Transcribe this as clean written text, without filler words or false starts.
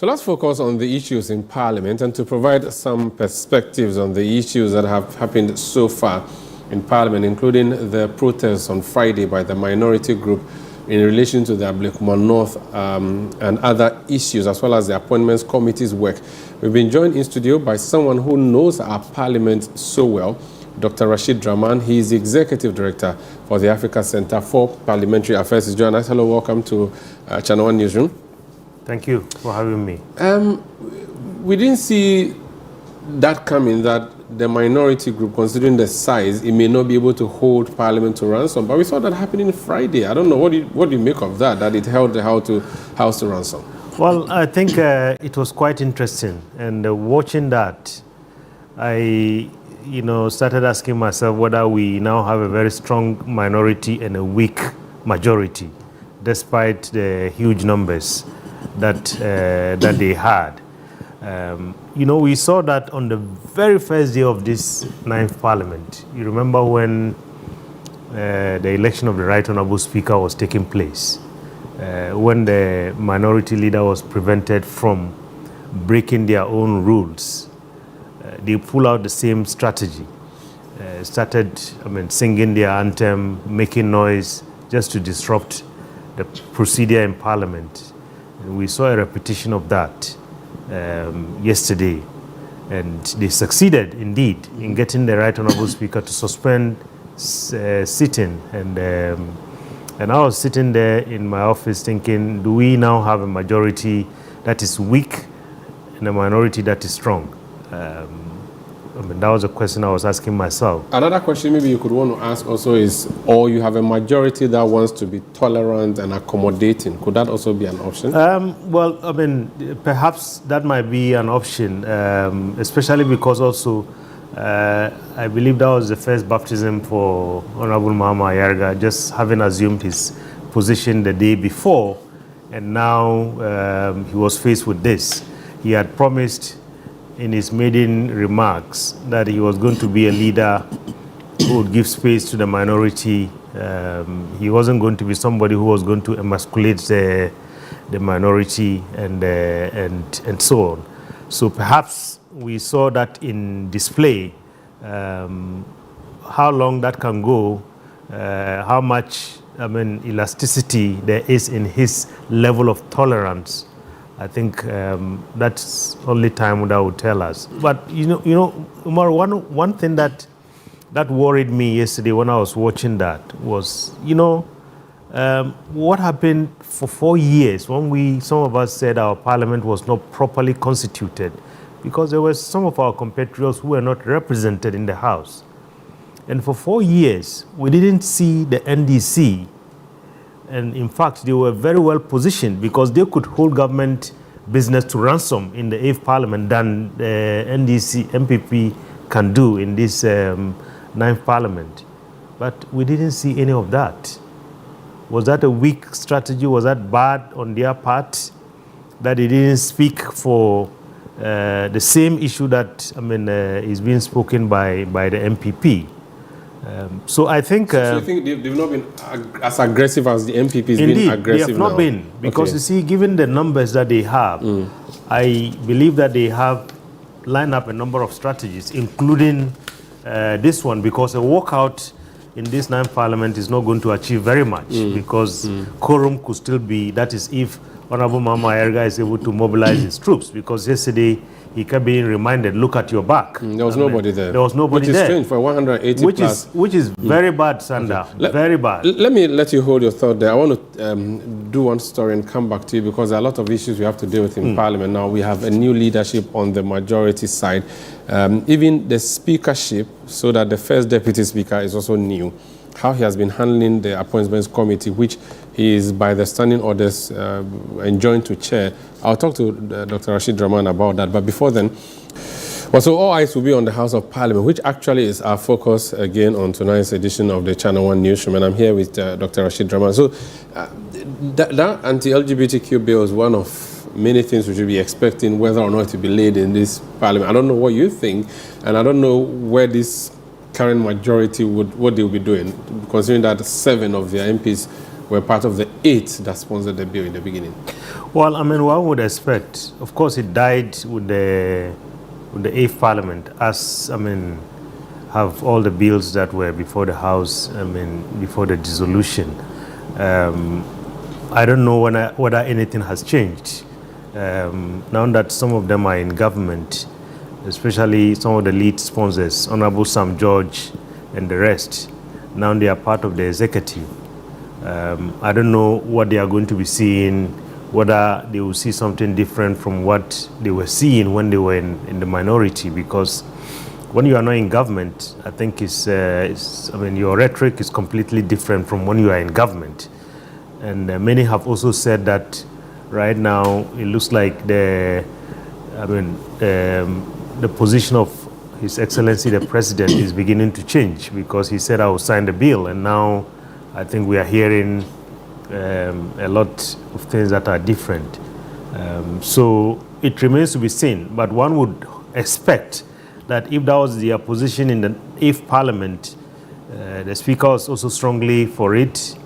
So let's focus on the issues in Parliament and to provide some perspectives on the issues that have happened so far in Parliament, including the protests on Friday by the minority group in relation to the Ablekuma North and other issues, as well as the Appointments Committee's work. We've been joined in studio by someone who knows our Parliament so well, Dr. Rasheed Draman. He is the Executive Director for the Africa Center for Parliamentary Affairs. He's joining us. Hello, welcome to Channel 1 Newsroom. Thank you for having me. We didn't see that coming, that the minority group, considering the size, it may not be able to hold Parliament to ransom. But we saw that happening Friday. I don't know, what do you make of that it held the House to ransom? Well, I think it was quite interesting. And watching that, I started asking myself whether we now have a very strong minority and a weak majority, despite the huge numbers that they had. We saw that on the very first day of this 9th Parliament. You remember when the election of the Right Honourable Speaker was taking place, when the minority leader was prevented from breaking their own rules. They pulled out the same strategy, started singing their anthem, making noise, just to disrupt the procedure in Parliament. And we saw a repetition of that yesterday, and they succeeded indeed in getting the Right Honourable Speaker to suspend sitting. And I was sitting there in my office thinking, do we now have a majority that is weak and a minority that is strong? That was a question I was asking myself. Another question maybe you could want to ask also is, or you have a majority that wants to be tolerant and accommodating. Could that also be an option? Perhaps that might be an option, especially because also I believe that was the first baptism for Honorable Mahama Ayarga, just having assumed his position the day before, and now he was faced with this. He had promised in his maiden remarks that he was going to be a leader who would give space to the minority. He wasn't going to be somebody who was going to emasculate the minority and so on. So perhaps we saw that in display. How long that can go, how much elasticity there is in his level of tolerance. I think that's only time that would tell us. But Umar, one thing that worried me yesterday when I was watching that was, what happened for 4 years when some of us said our Parliament was not properly constituted, because there were some of our compatriots who were not represented in the House. And for 4 years, we didn't see the NDC. And in fact, they were very well positioned because they could hold government business to ransom in the 8th Parliament than the NDC, MPP can do in this 9th Parliament. But we didn't see any of that. Was that a weak strategy? Was that bad on their part that they didn't speak for the same issue that is being spoken by the MPP? So I think... so you think they've not been as aggressive as the MPP has been aggressive now? Indeed, they have not been. Because you see, given the numbers that they have, I believe that they have lined up a number of strategies, including this one, because a walkout in this 9th Parliament is not going to achieve very much, because quorum could still be, that is if Honorable Mahama Ayarga is able to mobilize his troops, because yesterday he kept being reminded, look at your back. There was nobody there. There was nobody there. Which is strange for 180 plus. Which is very bad, Sanda. Okay. Very bad. Let me let you hold your thought there. I want to do one story and come back to you, because there are a lot of issues we have to deal with in Parliament. Now we have a new leadership on the majority side. Even the speakership, so that the first deputy speaker is also new. How he has been handling the Appointments Committee, which he is by the standing orders enjoined to chair. I'll talk to Dr. Rasheed Draman about that. But before then, so all eyes will be on the House of Parliament, which actually is our focus again on tonight's edition of the Channel 1 Newsroom. And I'm here with Dr. Rasheed Draman. So that anti-LGBTQ bill is one of many things we should be expecting, whether or not to be laid in this Parliament. I don't know what you think, and I don't know where this current majority what they'll be doing, considering that 7 of their MPs were part of the 8 that sponsored the bill in the beginning? Well, I mean, one would expect. Of course, it died with the 8th Parliament, as, I mean, have all the bills that were before the House, I mean, before the dissolution. I don't know whether anything has changed. Now that some of them are in government, especially some of the lead sponsors, Honorable Sam George and the rest, now they are part of the executive. I don't know what they are going to be seeing, whether they will see something different from what they were seeing when they were in the minority, because when you are not in government, I think I mean, your rhetoric is completely different from when you are in government. And many have also said that right now it looks like the position of His Excellency the President is beginning to change, because he said I will sign the bill, and now I think we are hearing a lot of things that are different. So it remains to be seen, but one would expect that if that was the opposition in the 8th Parliament, the Speaker was also strongly for it,